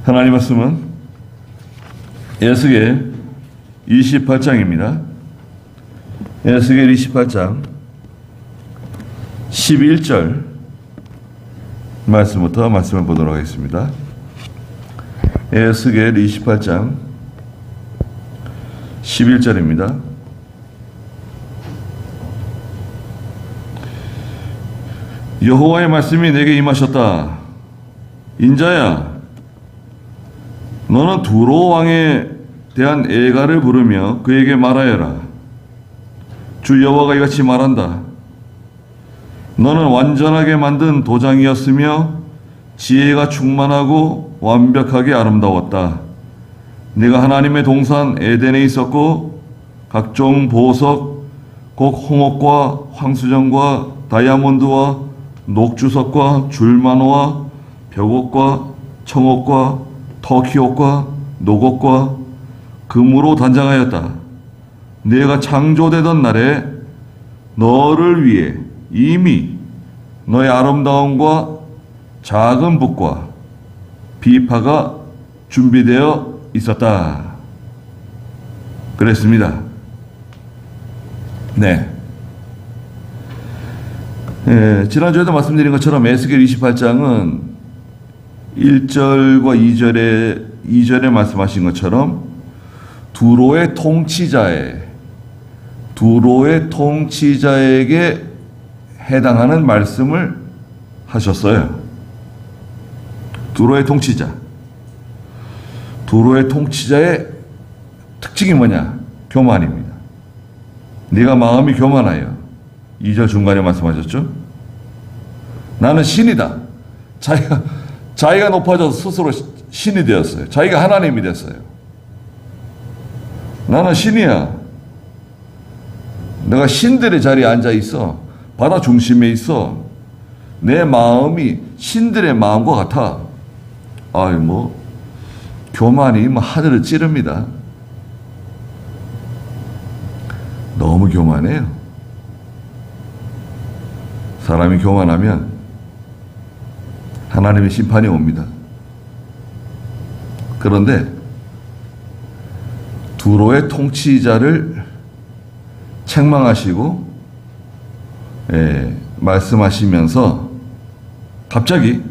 하나님 말씀은 에스겔 28장입니다. 에스겔 28장 11절 말씀부터 말씀을 보도록 하겠습니다. 에스겔 28장 11절입니다. 여호와의 말씀이 내게 임하셨다. 인자야, 너는 두로 왕에 대한 애가를 부르며 그에게 말하여라. 주 여호와가 이같이 말한다. 너는 완전하게 만든 도장이었으며 지혜가 충만하고 완벽하게 아름다웠다. 네가 하나님의 동산 에덴에 있었고 각종 보석, 곧 홍옥과 황수정과 다이아몬드와 녹주석과 줄만호와 벽옥과 청옥과 터키옥과 녹옥과 금으로 단장하였다. 네가 창조되던 날에 너를 위해 이미 너의 아름다움과 작은 붓과 비파가 준비되어 있었다. 그랬습니다. 네. 지난주에도 말씀드린 것처럼 에스겔 28장은 1절과 2절에 말씀하신 것처럼 두로의 통치자에게 해당하는 말씀을 하셨어요. 두로의 통치자의 특징이 뭐냐? 교만입니다. 네가 마음이 교만하여. 2절 중간에 말씀하셨죠? 나는 신이다. 자기가 높아져서 스스로 신이 되었어요. 자기가 하나님이 됐어요. 나는 신이야. 내가 신들의 자리에 앉아 있어. 바다 중심에 있어. 내 마음이 신들의 마음과 같아. 교만이 하늘을 찌릅니다. 너무 교만해요. 사람이 교만하면 하나님의 심판이 옵니다. 그런데 두로의 통치자를 책망하시고 말씀하시면서 갑자기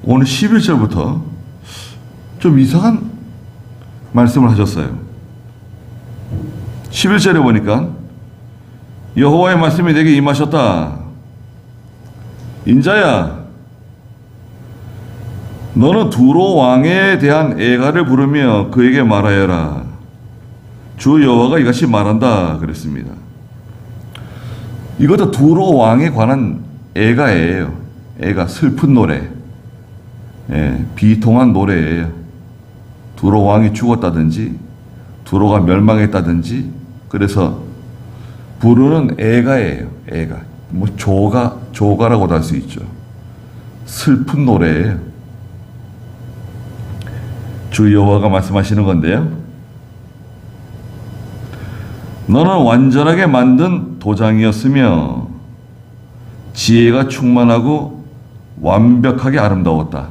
오늘 11절부터 좀 이상한 말씀을 하셨어요. 11절에 보니까 여호와의 말씀이 내게 임하셨다. 인자야, 너는 두로 왕에 대한 애가를 부르며 그에게 말하여라. 주 여호와가 이같이 말한다. 그랬습니다. 이것도 두로 왕에 관한 애가예요. 애가 슬픈 노래, 비통한 노래예요. 두로 왕이 죽었다든지 두로가 멸망했다든지 그래서 부르는 애가예요. 애가 조가라고도 할 수 있죠. 슬픈 노래예요. 주 여호와가 말씀하시는 건데요. 너는 완전하게 만든 도장이었으며 지혜가 충만하고 완벽하게 아름다웠다.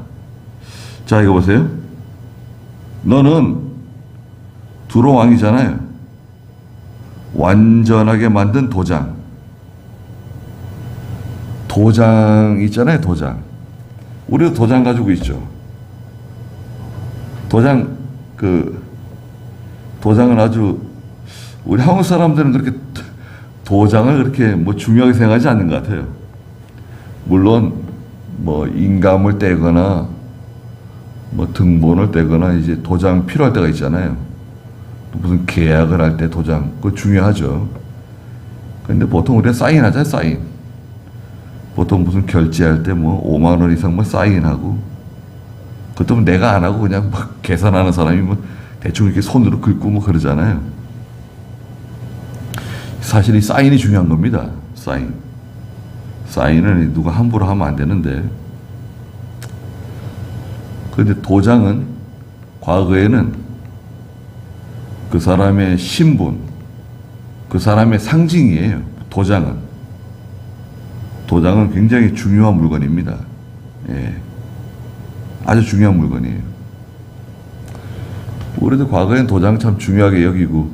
자, 이거 보세요. 너는 두로 왕이잖아요. 완전하게 만든 도장 있잖아요. 우리도 도장 가지고 있죠. 도장은 아주 우리 한국 사람들은 그렇게 도장을 그렇게 중요하게 생각하지 않는 것 같아요. 물론 인감을 떼거나 등본을 떼거나 이제 도장 필요할 때가 있잖아요. 무슨 계약을 할 때 도장 그거 중요하죠. 근데 보통 우리가 사인하잖아요. 사인. 보통 무슨 결제할 때 5만 원 이상 사인하고, 그것도 내가 안 하고 그냥 계산하는 사람이 대충 이렇게 손으로 긁고 그러잖아요. 사실 이 사인이 중요한 겁니다. 사인을 누가 함부로 하면 안 되는데. 그런데 도장은 과거에는 그 사람의 신분, 그 사람의 상징이에요. 도장은 굉장히 중요한 물건입니다. 아주 중요한 물건이에요. 우리도 과거엔 도장 참 중요하게 여기고,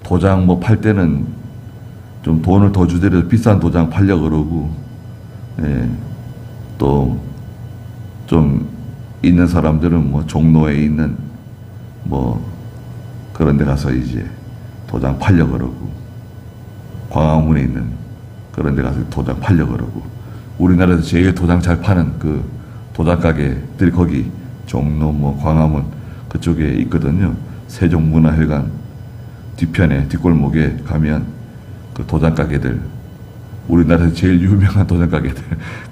도장 뭐 팔 때는 좀 돈을 더 주더라도 비싼 도장 팔려 그러고, 예, 또 좀 있는 사람들은 뭐 종로에 있는 뭐 그런 데 가서 이제 도장 팔려 그러고, 광화문에 있는 그런 데 가서 도장 팔려 그러고, 우리나라에서 제일 도장 잘 파는 그 도장 가게들이 거기 종로 뭐 광화문 그쪽에 있거든요. 세종문화회관 뒤편에 뒷골목에 가면 그 도장 가게들, 우리나라에서 제일 유명한 도장 가게들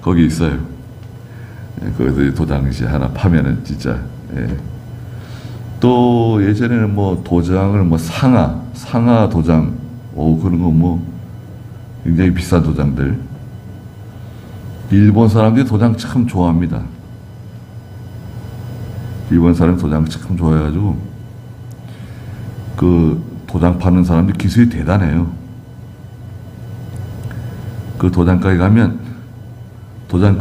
거기 있어요. 예, 거기서 도장 이제 하나 파면은 진짜. 예. 또 예전에는 뭐 도장을 뭐 상하 도장, 그런 거 뭐 굉장히 비싼 도장들. 일본 사람들이 도장 참 좋아합니다. 일본 사람 도장 참 좋아해가지고 그 도장 파는 사람들 기술이 대단해요. 그 도장가게 가면 도장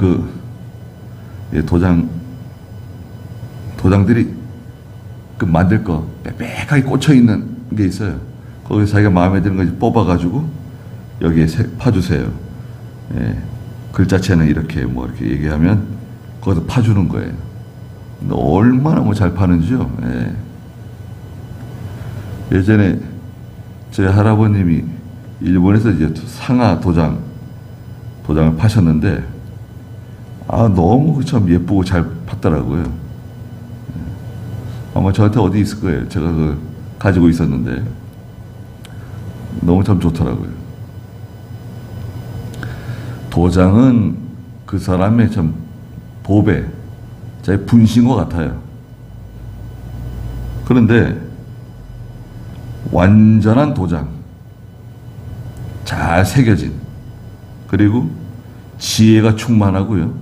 도장들이 그 만들 거 빽빽하게 꽂혀 있는 게 있어요. 거기서 자기가 마음에 드는 거 뽑아가지고 여기에 파주세요. 예. 글자체는 이렇게 뭐 이렇게 얘기하면 거기서 파주는 거예요. 얼마나 뭐 잘 파는지요. 예. 예전에 제 할아버님이 일본에서 이제 상하 도장을 파셨는데, 너무 참 예쁘고 잘 팠더라고요. 아마 저한테 어디 있을 거예요. 제가 가지고 있었는데 너무 참 좋더라고요. 도장은 그 사람의 참 보배, 자기 분신과 같아요. 그런데 완전한 도장, 잘 새겨진, 그리고 지혜가 충만하고요,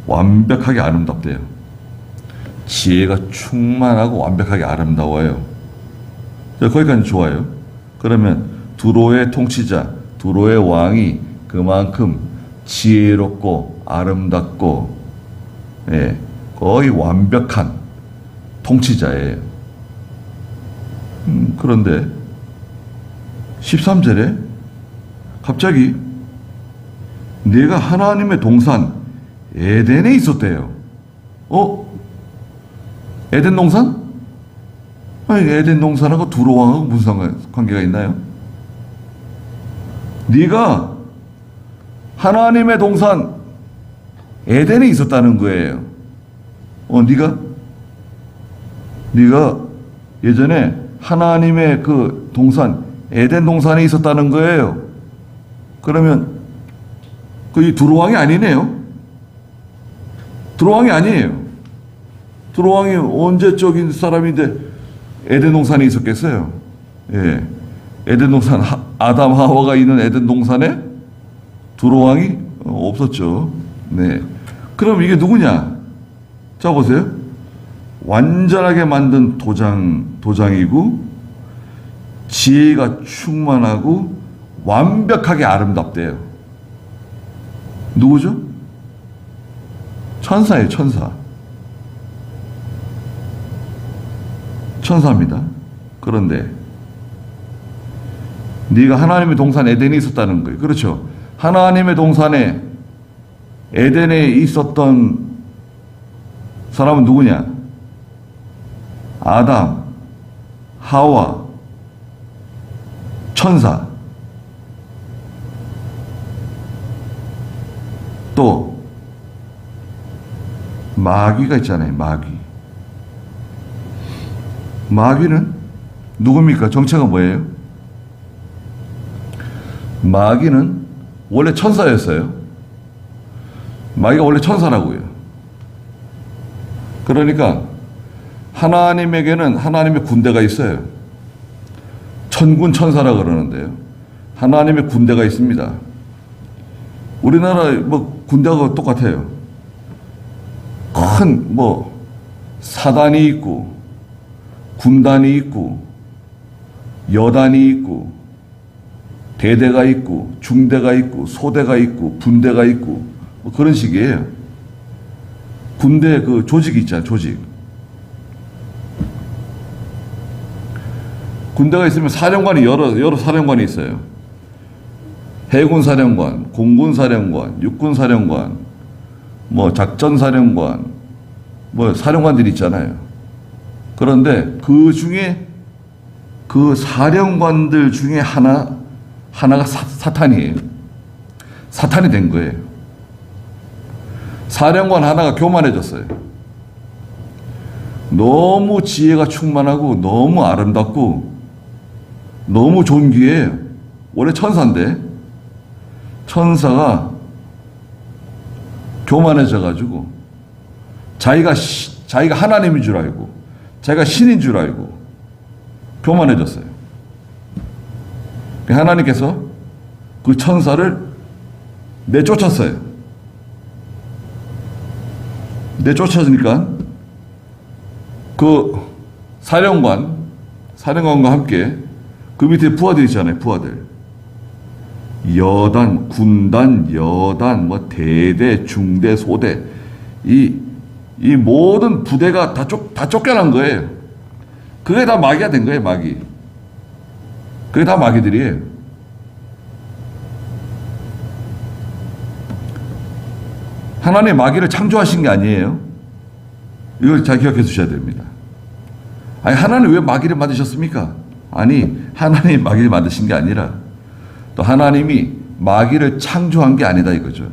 완벽하게 아름답대요. 지혜가 충만하고 완벽하게 아름다워요. 거기까지 좋아요. 그러면 두로의 통치자, 두로의 왕이 그만큼 지혜롭고 아름답고, 예, 거의 완벽한 통치자예요. 그런데 13절에 갑자기 내가 하나님의 동산 에덴에 있었대요. 에덴 동산? 아니, 에덴 동산하고 두로 왕하고 무슨 관계가 있나요? 네가 하나님의 동산 에덴에 있었다는 거예요. 네가 예전에 하나님의 그 동산 에덴 동산에 있었다는 거예요. 그러면 이 두로 왕이 아니네요. 두로 왕이 아니에요. 두로 왕이 언제적인 사람인데 에덴 동산에 있었겠어요? 예. 에덴 동산, 아담 하와가 있는 에덴 동산에 두로 왕이 없었죠. 네. 그럼 이게 누구냐? 자, 보세요. 완전하게 만든 도장이고, 지혜가 충만하고, 완벽하게 아름답대요. 누구죠? 천사예요, 천사. 천사입니다. 그런데 네가 하나님의 동산 에덴에 있었다는 거예요. 그렇죠. 하나님의 동산에 에덴에 있었던 사람은 누구냐? 아담, 하와, 천사. 또 마귀가 있잖아요. 마귀는 누굽니까? 정체가 뭐예요? 마귀는 원래 천사였어요. 마귀가 원래 천사라고요. 그러니까 하나님에게는 하나님의 군대가 있어요. 천군 천사라 그러는데요. 하나님의 군대가 있습니다. 우리나라 뭐 군대가 똑같아요. 큰 뭐 사단이 있고, 군단이 있고, 여단이 있고, 대대가 있고, 중대가 있고, 소대가 있고, 분대가 있고, 뭐 그런 식이에요. 군대 그 조직이 있잖아요, 조직. 군대가 있으면 사령관이 여러 사령관이 있어요. 해군 사령관, 공군 사령관, 육군 사령관, 뭐 작전 사령관, 뭐 사령관들이 있잖아요. 그런데 그 중에 그 사령관들 중에 하나가 사탄이에요. 사탄이 된 거예요. 사령관 하나가 교만해졌어요. 너무 지혜가 충만하고 너무 아름답고 너무 존귀해요. 원래 천사인데 천사가 교만해져가지고 자기가 하나님인 줄 알고 자기가 신인 줄 알고 교만해졌어요. 하나님께서 그 천사를 내쫓았어요. 내쫓았으니까 그 사령관과 함께 그 밑에 부하들 있잖아요. 부하들. 여단, 군단, 여단, 뭐 대대, 중대, 소대. 이 모든 부대가 다 쫓겨난 거예요. 그게 다 마귀가 된 거예요, 마귀. 그게 다 마귀들이에요. 하나님 마귀를 창조하신 게 아니에요. 이걸 잘 기억해 두셔야 됩니다. 아니, 하나님 왜 마귀를 만드셨습니까? 아니, 하나님이 마귀를 만드신 게 아니라 또 하나님이 마귀를 창조한 게 아니다 이거죠.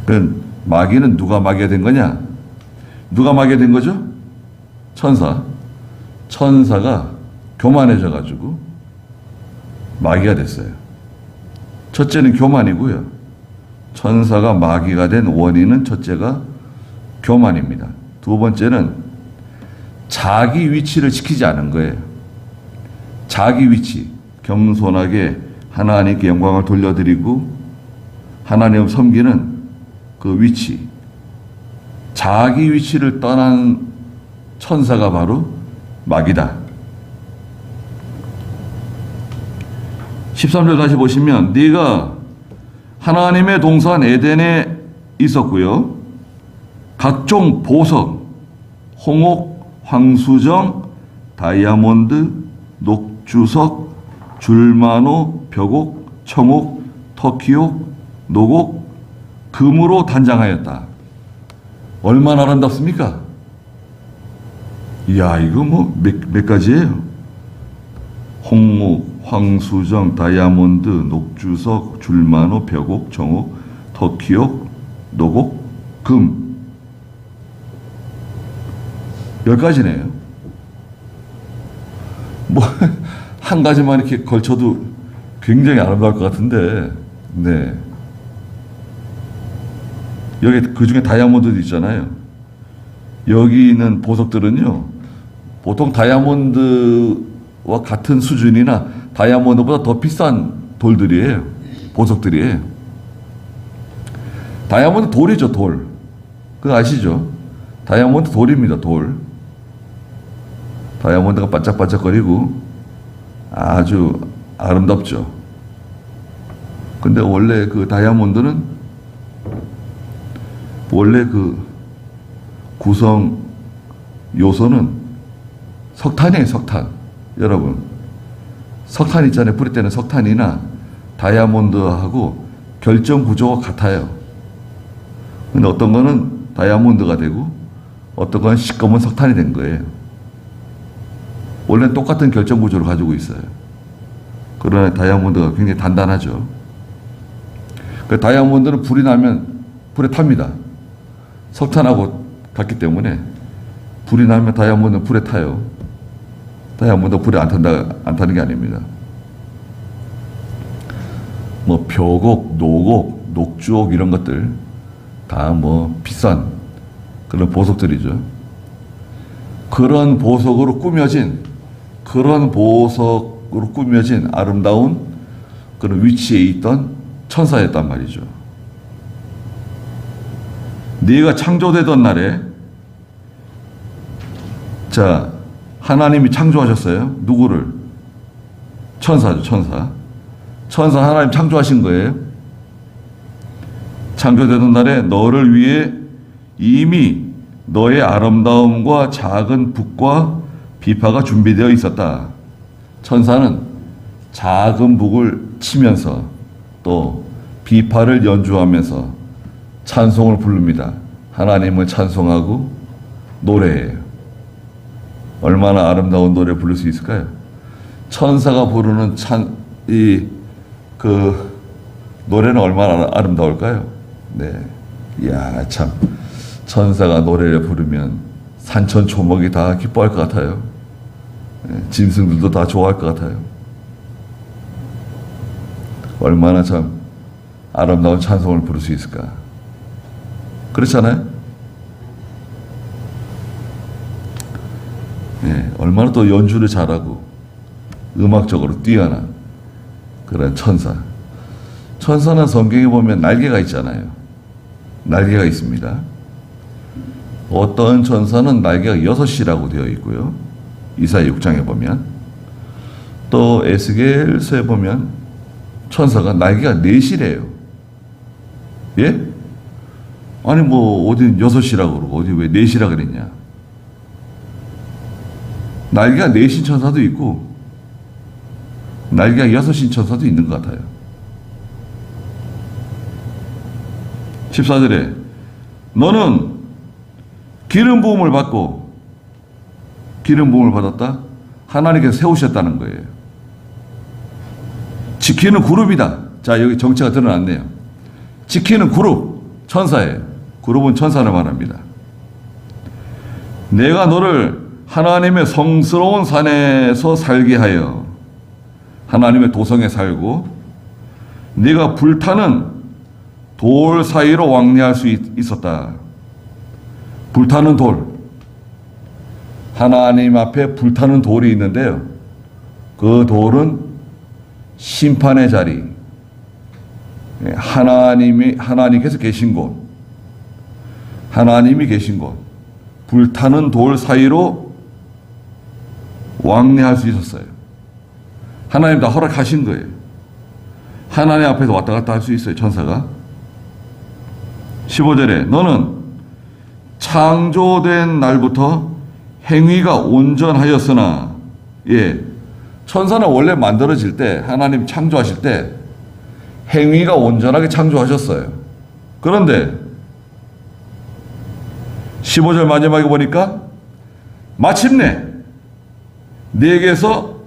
그럼 마귀는 누가 마귀가 된 거냐? 누가 마귀가 된 거죠? 천사가 교만해져가지고 마귀가 됐어요. 첫째는 교만이고요. 천사가 마귀가 된 원인은 첫째가 교만입니다. 두 번째는 자기 위치를 지키지 않은 거예요. 자기 위치, 겸손하게 하나님께 영광을 돌려드리고 하나님을 섬기는 그 위치, 자기 위치를 떠난 천사가 바로 마귀다. 13절 다시 보시면 네가 하나님의 동산 에덴에 있었고요. 각종 보석, 홍옥, 황수정, 다이아몬드, 녹주석, 줄마노, 벽옥, 청옥, 터키옥, 노곡, 금으로 단장하였다. 얼마나 아름답습니까? 이야, 이거 뭐 몇 가지예요? 홍목, 황수정, 다이아몬드, 녹주석, 줄마노, 벽옥, 청옥, 터키옥, 노곡, 금. 10가지네요. 뭐 한 가지만 이렇게 걸쳐도 굉장히 아름다울 것 같은데, 네. 여기 그 중에 다이아몬드도 있잖아요. 여기 있는 보석들은요, 보통 다이아몬드와 같은 수준이나 다이아몬드보다 더 비싼 돌들이에요. 보석들이에요. 다이아몬드 돌이죠, 돌. 그거 아시죠? 다이아몬드 돌입니다, 돌. 다이아몬드가 반짝반짝거리고 아주 아름답죠. 근데 원래 그 다이아몬드는 원래 그 구성 요소는 석탄이에요, 석탄. 여러분, 석탄 있잖아요. 뿌릴 때는 석탄이나 다이아몬드하고 결정 구조가 같아요. 근데 어떤 거는 다이아몬드가 되고 어떤 건 시꺼먼 석탄이 된 거예요. 원래는 똑같은 결정 구조를 가지고 있어요. 그러나 다이아몬드가 굉장히 단단하죠. 그 다이아몬드는 불이 나면 불에 탑니다. 석탄하고 같기 때문에 불이 나면 다이아몬드는 불에 타요. 다이아몬드가 불에 안 타는 게 아닙니다. 뭐 벽옥, 노곡, 녹주옥 이런 것들 다 뭐 비싼 그런 보석들이죠. 그런 보석으로 꾸며진 아름다운 그런 위치에 있던 천사였단 말이죠. 네가 창조되던 날에, 자, 하나님이 창조하셨어요. 누구를? 천사죠, 천사. 천사 하나님 창조하신 거예요. 창조되던 날에 너를 위해 이미 너의 아름다움과 작은 붓과 비파가 준비되어 있었다. 천사는 작은 북을 치면서 또 비파를 연주하면서 찬송을 부릅니다. 하나님을 찬송하고 노래해요. 얼마나 아름다운 노래 부를 수 있을까요? 천사가 부르는 노래는 얼마나 아름다울까요? 네. 이야, 참. 천사가 노래를 부르면 산천초목이 다 기뻐할 것 같아요. 네, 짐승들도 다 좋아할 것 같아요. 얼마나 참 아름다운 찬송을 부를 수 있을까? 그렇잖아요? 네, 얼마나 또 연주를 잘하고 음악적으로 뛰어난 그런 천사. 천사는 성경에 보면 날개가 있잖아요. 날개가 있습니다. 어떤 천사는 날개가 6이라고 되어 있고요. 이사야 6장에 보면. 또 에스겔서에 보면 천사가 날개가 4이래요. 예? 아니 어디 6이라고 그러고 어디 왜 4이라 그랬냐. 날개가 4인 천사도 있고 날개가 6인 천사도 있는 것 같아요. 14절에 너는 기름 부음을 받고 기름 부음을 받았다? 하나님께서 세우셨다는 거예요. 지키는 그룹이다. 자, 여기 정체가 드러났네요. 지키는 그룹, 천사예요. 그룹은 천사를 말합니다. 내가 너를 하나님의 성스러운 산에서 살게 하여 하나님의 도성에 살고 네가 불타는 돌 사이로 왕래할 수 있었다. 불타는 돌. 하나님 앞에 불타는 돌이 있는데요. 그 돌은 심판의 자리. 하나님께서 계신 곳. 하나님이 계신 곳. 불타는 돌 사이로 왕래할 수 있었어요. 하나님 다 허락하신 거예요. 하나님 앞에서 왔다 갔다 할 수 있어요, 천사가. 15절에 너는 창조된 날부터 행위가 온전하였으나, 예, 천사는 원래 만들어질 때, 하나님 창조하실 때 행위가 온전하게 창조하셨어요. 그런데 15절 마지막에 보니까 마침내 네게서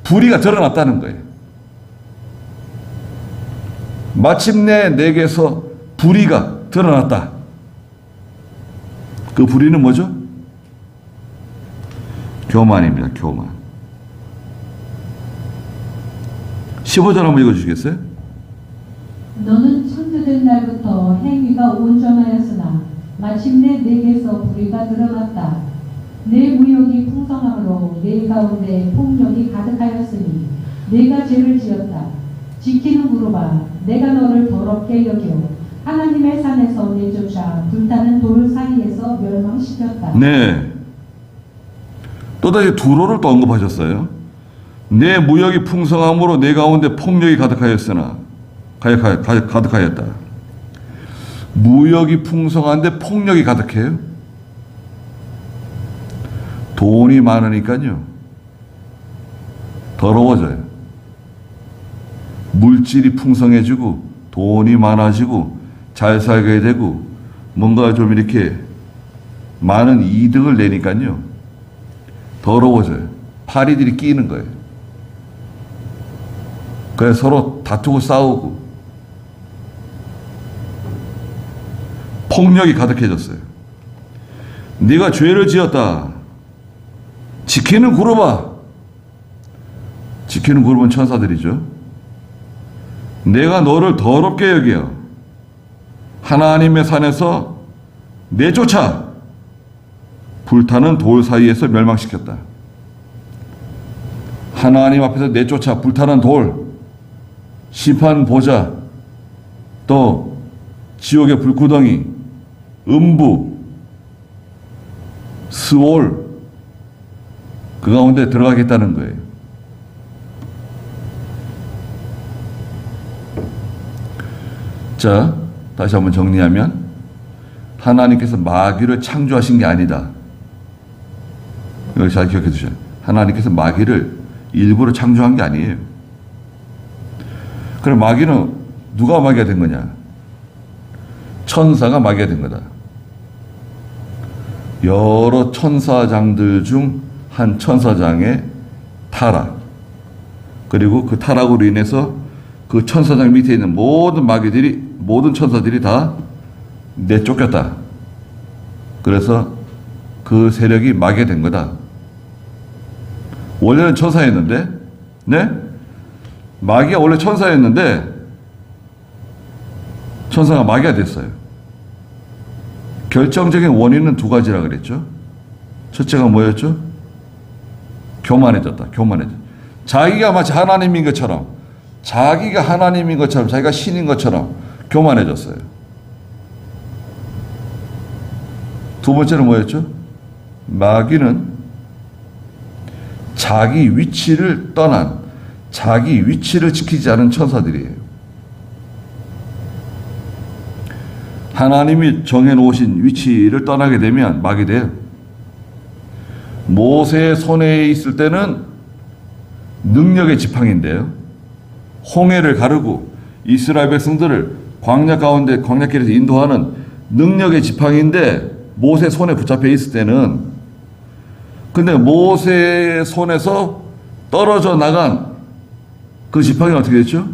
불의가 드러났다는 거예요. 마침내 내게서 불의가 드러났다. 그 불의는 뭐죠? 교만입니다. 교만. 15절 한번 읽어주시겠어요? 너는 창조된 날부터 행위가 온전하였으나 마침내 내게서 불의가 드러났다. 내 무역이 풍성함으로 내 가운데 폭력이 가득하였으니 내가 죄를 지었다. 지키는 그룹아, 내가 너를 더럽게 여겨 하나님의 산에서 내쫓아 불타는 돌 사이에서 멸망시켰다. 네. 또다시 두로를 또 언급하셨어요. 내 무역이 풍성함으로 내 가운데 폭력이 가득하였다. 무역이 풍성한데 폭력이 가득해요. 돈이 많으니까요. 더러워져요. 물질이 풍성해지고 돈이 많아지고 잘 살게 되고 뭔가 좀 이렇게 많은 이득을 내니까요. 더러워져요. 파리들이 끼는 거예요. 그래서 서로 다투고 싸우고 폭력이 가득해졌어요. 네가 죄를 지었다. 지키는 그룹아. 지키는 그룹은 천사들이죠. 내가 너를 더럽게 여겨 하나님의 산에서 내쫓아 불타는 돌 사이에서 멸망시켰다. 하나님 앞에서 내쫓아 불타는 돌, 심판 보좌, 또 지옥의 불구덩이, 음부, 스올, 그 가운데 들어가겠다는 거예요. 자, 다시 한번 정리하면 하나님께서 마귀를 창조하신 게 아니다. 이걸 잘 기억해 두셔요. 하나님께서 마귀를 일부러 창조한 게 아니에요. 그럼 마귀는 누가 마귀가 된 거냐? 천사가 마귀가 된 거다. 여러 천사장들 중 한 천사장의 타락, 그리고 그 타락으로 인해서 그 천사장 밑에 있는 모든 천사들이 다 내쫓겼다. 그래서 그 세력이 마귀가 된 거다. 원래는 천사였는데, 네? 마귀가 원래 천사였는데, 천사가 마귀가 됐어요. 결정적인 원인은 두 가지라 그랬죠. 첫째가 뭐였죠? 교만해졌다. 자기가 마치 하나님인 것처럼, 자기가 신인 것처럼 교만해졌어요. 두 번째는 뭐였죠? 마귀는 자기 위치를 떠난, 자기 위치를 지키지 않은 천사들이에요. 하나님이 정해놓으신 위치를 떠나게 되면 마귀 돼요. 모세의 손에 있을 때는 능력의 지팡이인데요. 홍해를 가르고 이스라엘 백성들을 광야길에서 인도하는 능력의 지팡이인데 모세 손에 붙잡혀 있을 때는, 근데 모세의 손에서 떨어져 나간 그 지팡이가 어떻게 됐죠?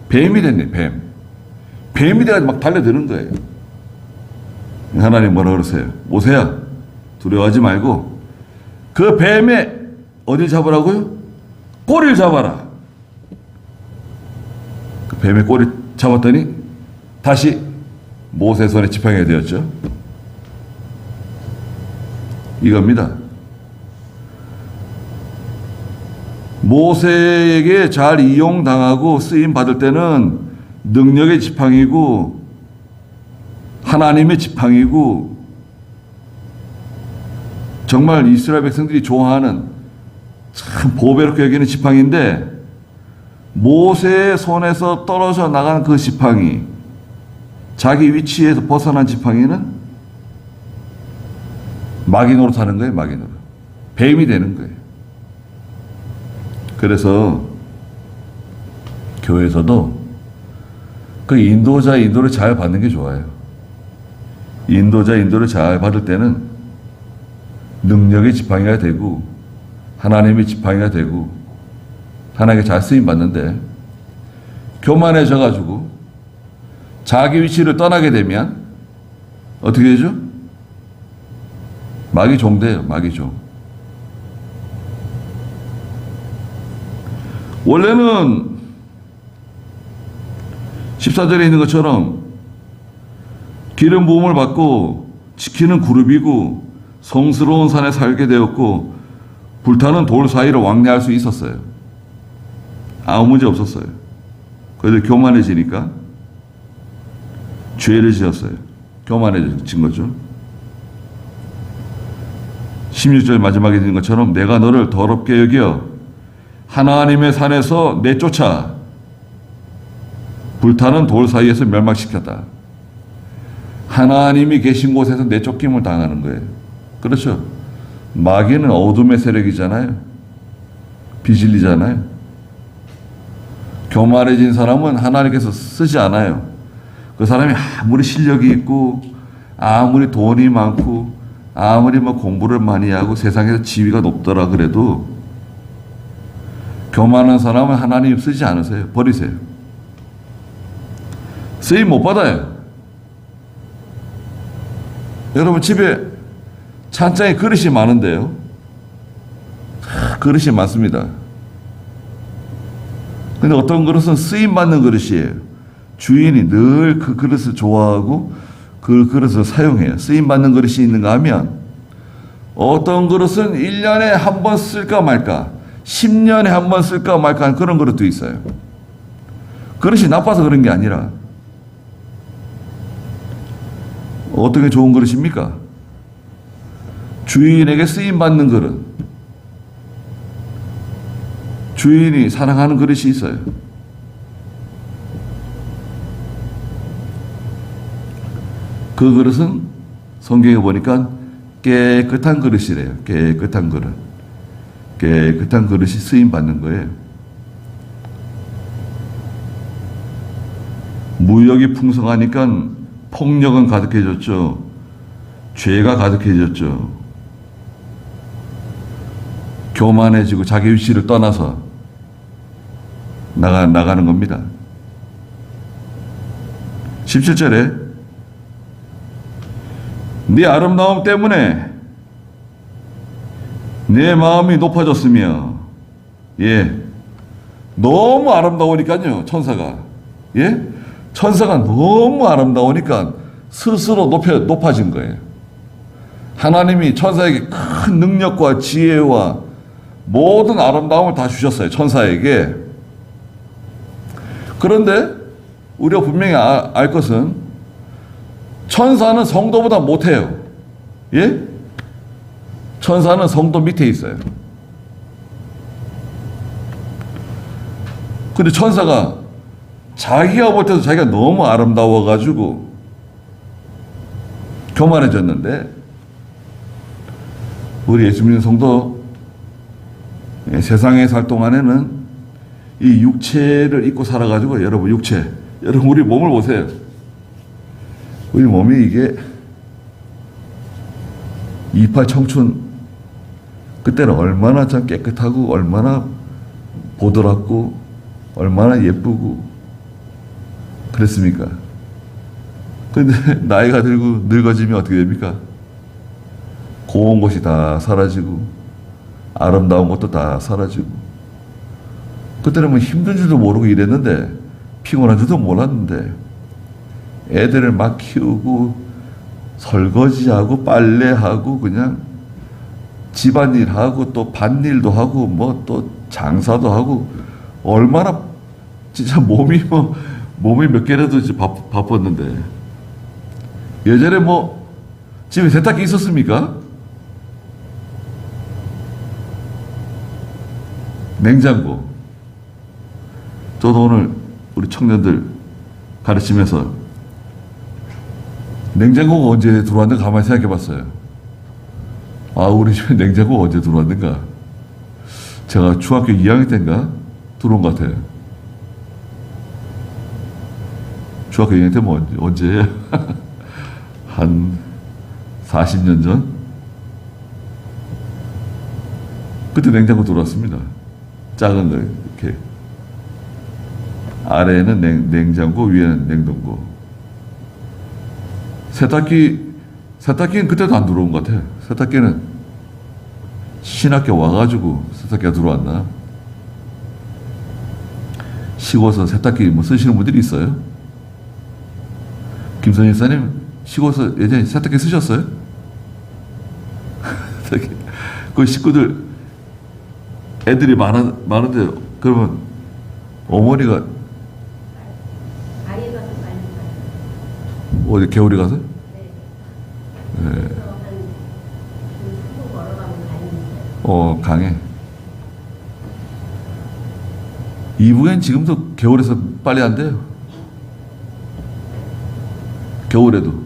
뱀이 됐네, 뱀. 뱀이 돼가지고 막 달려드는 거예요. 하나님 뭐라 그러세요? 모세야, 두려워하지 말고 그 뱀의 어딜 잡으라고요? 꼬리를 잡아라. 그 뱀의 꼬리 잡았더니 다시 모세 손에 지팡이가 되었죠. 이겁니다. 모세에게 잘 이용당하고 쓰임 받을 때는 능력의 지팡이고 하나님의 지팡이고 정말 이스라엘 백성들이 좋아하는 참 보배롭게 여기는 지팡이인데, 모세의 손에서 떨어져 나간 그 지팡이, 자기 위치에서 벗어난 지팡이는 마귀 노릇하는 거예요. 마귀 노릇. 뱀이 되는 거예요. 그래서 교회에서도 그 인도를 잘 받는 게 좋아요. 인도를 잘 받을 때는 능력의 지팡이가 되고 하나님의 지팡이가 되고 하나님께 잘 쓰임 받는데, 교만해져 가지고 자기 위치를 떠나게 되면 어떻게 되죠? 마귀 종 돼요. 마귀 종. 원래는 14절에 있는 것처럼 기름 부음을 받고 지키는 그룹이고 성스러운 산에 살게 되었고 불타는 돌 사이로 왕래할 수 있었어요. 아무 문제 없었어요. 그래도 교만해지니까 죄를 지었어요. 교만해진 거죠. 16절 마지막에 있는 것처럼 내가 너를 더럽게 여겨 하나님의 산에서 내쫓아 불타는 돌 사이에서 멸망시켰다. 하나님이 계신 곳에서 내쫓김을 당하는 거예요. 그렇죠. 마귀는 어둠의 세력이잖아요. 비진리잖아요. 교만해진 사람은 하나님께서 쓰지 않아요. 그 사람이 아무리 실력이 있고 아무리 돈이 많고 아무리 공부를 많이 하고 세상에서 지위가 높더라 그래도 교만한 사람은 하나님 쓰지 않으세요. 버리세요. 쓰임 못 받아요. 여러분 집에 찬장에 그릇이 많은데요. 그릇이 많습니다. 근데 어떤 그릇은 쓰임 받는 그릇이에요. 주인이 늘 그 그릇을 좋아하고 그 그릇을 사용해요. 쓰임 받는 그릇이 있는가 하면, 어떤 그릇은 1년에 한 번 쓸까 말까, 10년에 한 번 쓸까 말까 하는 그런 그릇도 있어요. 그릇이 나빠서 그런 게 아니라 어떤 게 좋은 그릇입니까? 주인에게 쓰임 받는 그릇, 주인이 사랑하는 그릇이 있어요. 그 그릇은 성경에 보니까 깨끗한 그릇이래요. 깨끗한 그릇. 깨끗한 그릇이 쓰임 받는 거예요. 무역이 풍성하니까 폭력은 가득해졌죠. 죄가 가득해졌죠. 교만해지고 자기 위치를 떠나서 나가는 겁니다. 17절에 네 아름다움 때문에 내 마음이 높아졌으며, 예, 너무 아름다우니까요. 천사가, 예, 천사가 너무 아름다우니까 스스로 높아진 거예요. 하나님이 천사에게 큰 능력과 지혜와 모든 아름다움을 다 주셨어요. 천사에게. 그런데 우리가 분명히 알 것은 천사는 성도보다 못해요. 예? 천사는 성도 밑에 있어요. 근데 천사가 자기가 볼 때도 자기가 너무 아름다워가지고 교만해졌는데, 우리 예수 믿는 성도, 세상에 살 동안에는 이 육체를 입고 살아가지고, 여러분 여러분 우리 몸을 보세요. 우리 몸이 이게 28 청춘 그때는 얼마나 참 깨끗하고 얼마나 보드랍고 얼마나 예쁘고 그랬습니까? 근데 나이가 들고 늙어지면 어떻게 됩니까? 고운 것이 다 사라지고 아름다운 것도 다 사라지고, 그때는 뭐 힘든 줄도 모르고 이랬는데, 피곤한 줄도 몰랐는데, 애들을 막 키우고 설거지하고 빨래하고 그냥 집안일하고 또 밭일도 하고 뭐 또 장사도 하고, 얼마나 진짜 몸이 몇 개라도 이제 바빴는데, 예전에 뭐 집에 세탁기 있었습니까? 냉장고. 저도 오늘 우리 청년들 가르치면서 냉장고가 언제 들어왔는가 가만히 생각해 봤어요. 아, 우리 집에 냉장고가 언제 들어왔는가? 제가 중학교 2학년 때인가 들어온 것 같아요. 중학교 2학년 때면 언제예요? 한 40년 전? 그때 냉장고 들어왔습니다. 작은 거 이렇게. 아래에는 냉장고, 위에는 냉동고. 세탁기는 그때도 안 들어온 것 같아요. 세탁기는 신학교 와가지고 세탁기가 들어왔나? 시골에서 세탁기 뭐 쓰시는 분들이 있어요? 김선희 목사님, 시골에서 예전에 세탁기 쓰셨어요? 그 식구들, 애들이 많은데, 그러면 어머니가 어디 겨울에 가서? 네. 강해. 이북엔 지금도 겨울에서 빨리 안 돼요. 겨울에도.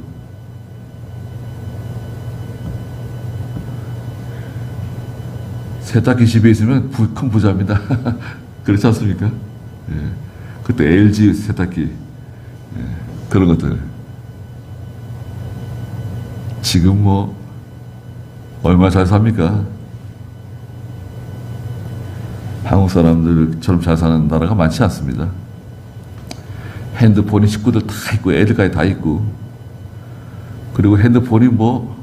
세탁기 집에 있으면 큰 부자입니다. 그렇지 않습니까? 예. 그때 LG 세탁기, 예. 그런 것들. 지금 뭐 얼마 잘 삽니까? 한국 사람들처럼 잘 사는 나라가 많지 않습니다. 핸드폰이 식구들 다 있고 애들까지 다 있고, 그리고 핸드폰이 뭐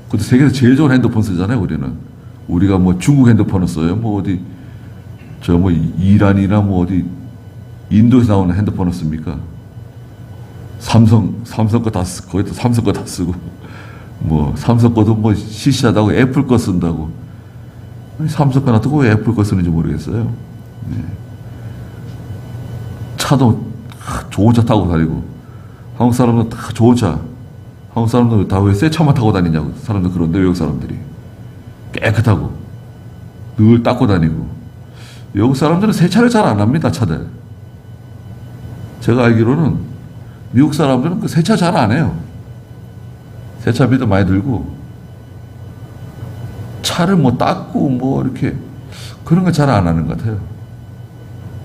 그것도 세계에서 제일 좋은 핸드폰 쓰잖아요. 우리가 뭐 중국 핸드폰을 써요. 뭐 어디 이란이나 뭐 어디 인도에서 나오는 핸드폰을 씁니까? 삼성 거 다 쓰고, 거기도 삼성 거 다 쓰고, 뭐 삼성 거도 뭐 시시하다고 애플 거 쓴다고. 삼성 거 놔두고 왜 애플 거 쓰는지 모르겠어요. 네. 차도 좋은 차 타고 다니고, 한국 사람들은 다 좋은 차, 한국 사람들은 다 왜 새 차만 타고 다니냐고. 사람들 그런데, 외국 사람들이 깨끗하고 늘 닦고 다니고. 외국 사람들은 세차를 잘 안 합니다. 차들. 제가 알기로는 미국 사람들은 그 세차 잘 안 해요. 세차비도 많이 들고, 차를 뭐 닦고 뭐 이렇게 그런 거 잘 안 하는 것 같아요.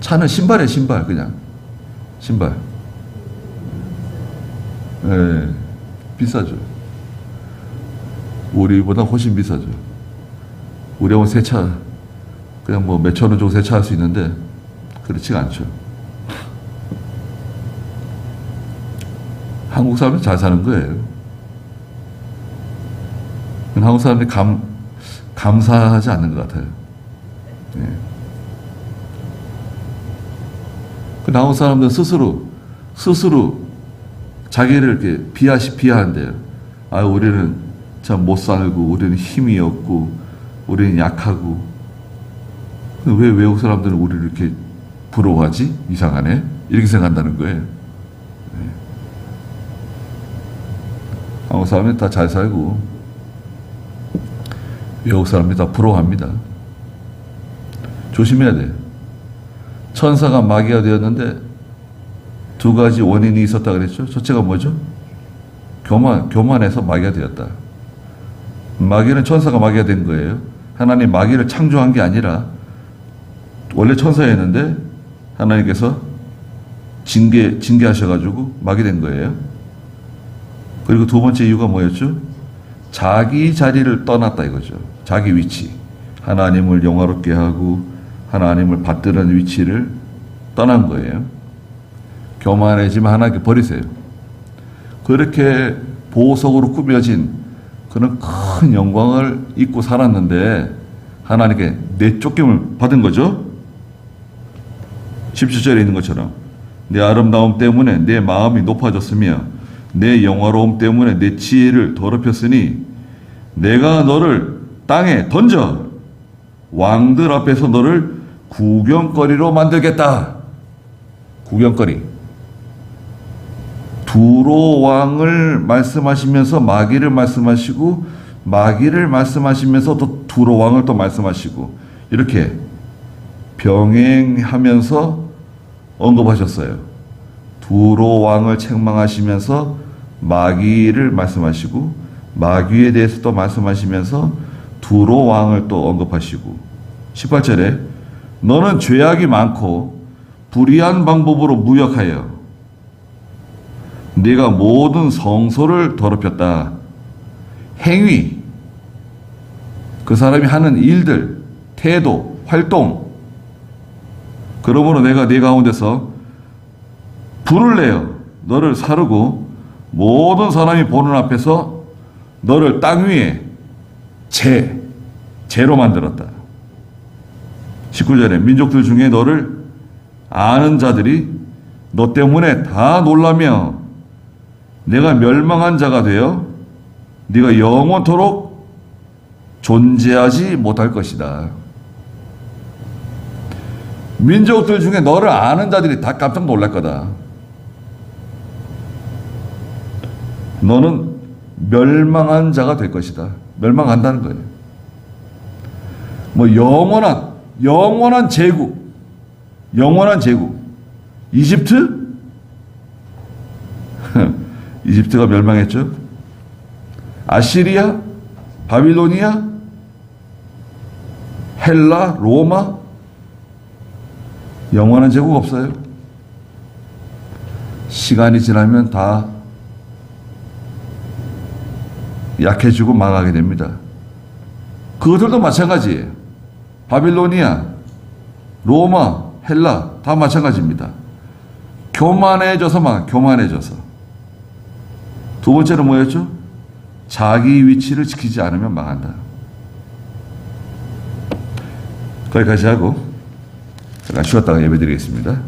차는 신발에 신발, 그냥. 신발. 예, 비싸죠. 우리보다 훨씬 비싸죠. 우리하고 새 차, 그냥 뭐 몇천 원 주고 세차할 수 있는데, 그렇지가 않죠. 한국 사람이 잘 사는 거예요. 한국 사람들이 감사하지 않는 것 같아요. 예. 한국 사람들은 스스로 자기를 이렇게 비하한대요. 아, 우리는 참 못 살고, 우리는 힘이 없고, 우리는 약하고. 왜 외국 사람들은 우리를 이렇게 부러워하지? 이상하네? 이렇게 생각한다는 거예요. 네. 한국 사람이 다 잘 살고, 외국 사람이 다 부러워합니다. 조심해야 돼요. 천사가 마귀가 되었는데 두 가지 원인이 있었다 그랬죠? 첫째가 뭐죠? 교만해서 마귀가 되었다. 마귀는 천사가 마귀가 된 거예요. 하나님 마귀를 창조한 게 아니라 원래 천사였는데 하나님께서 징계하셔가지고 마귀 된 거예요. 그리고 두 번째 이유가 뭐였죠? 자기 자리를 떠났다 이거죠. 자기 위치. 하나님을 영화롭게 하고 하나님을 받드는 위치를 떠난 거예요. 교만해지면 하나님께 버리세요. 그렇게 보석으로 꾸며진 그런 큰 영광을 잊고 살았는데 하나님께 내쫓김을 받은 거죠. 17절에 있는 것처럼 내 아름다움 때문에 내 마음이 높아졌으며 내 영화로움 때문에 내 지혜를 더럽혔으니 내가 너를 땅에 던져 왕들 앞에서 너를 구경거리로 만들겠다. 구경거리. 두로 왕을 말씀하시면서 마귀를 말씀하시고 마귀를 말씀하시면서 또 두로 왕을 또 말씀하시고 이렇게 병행하면서 언급하셨어요. 두로 왕을 책망하시면서 마귀를 말씀하시고 마귀에 대해서 또 말씀하시면서 두로 왕을 또 언급하시고 18절에 너는 죄악이 많고 불의한 방법으로 무역하여 네가 모든 성소를 더럽혔다. 행위, 그 사람이 하는 일들, 태도, 활동, 그러므로 내가 네 가운데서 불을 내어 너를 사르고 모든 사람이 보는 앞에서 너를 땅 위에 죄로 만들었다. 19절에 민족들 중에 너를 아는 자들이 너 때문에 다 놀라며 내가 멸망한 자가 되어 네가 영원토록 존재하지 못할 것이다. 민족들 중에 너를 아는 자들이 다 깜짝 놀랄 거다. 너는 멸망한 자가 될 것이다. 멸망한다는 거예요. 뭐 영원한 제국, 이집트? 이집트가 멸망했죠. 아시리아, 바빌로니아, 헬라, 로마, 영원한 제국 없어요. 시간이 지나면 다 약해지고 망하게 됩니다. 그것들도 마찬가지예요. 바빌로니아, 로마, 헬라 다 마찬가지입니다. 교만해져서. 두 번째는 뭐였죠? 자기 위치를 지키지 않으면 망한다. 거기까지 하고 잠깐 쉬었다가 예배드리겠습니다.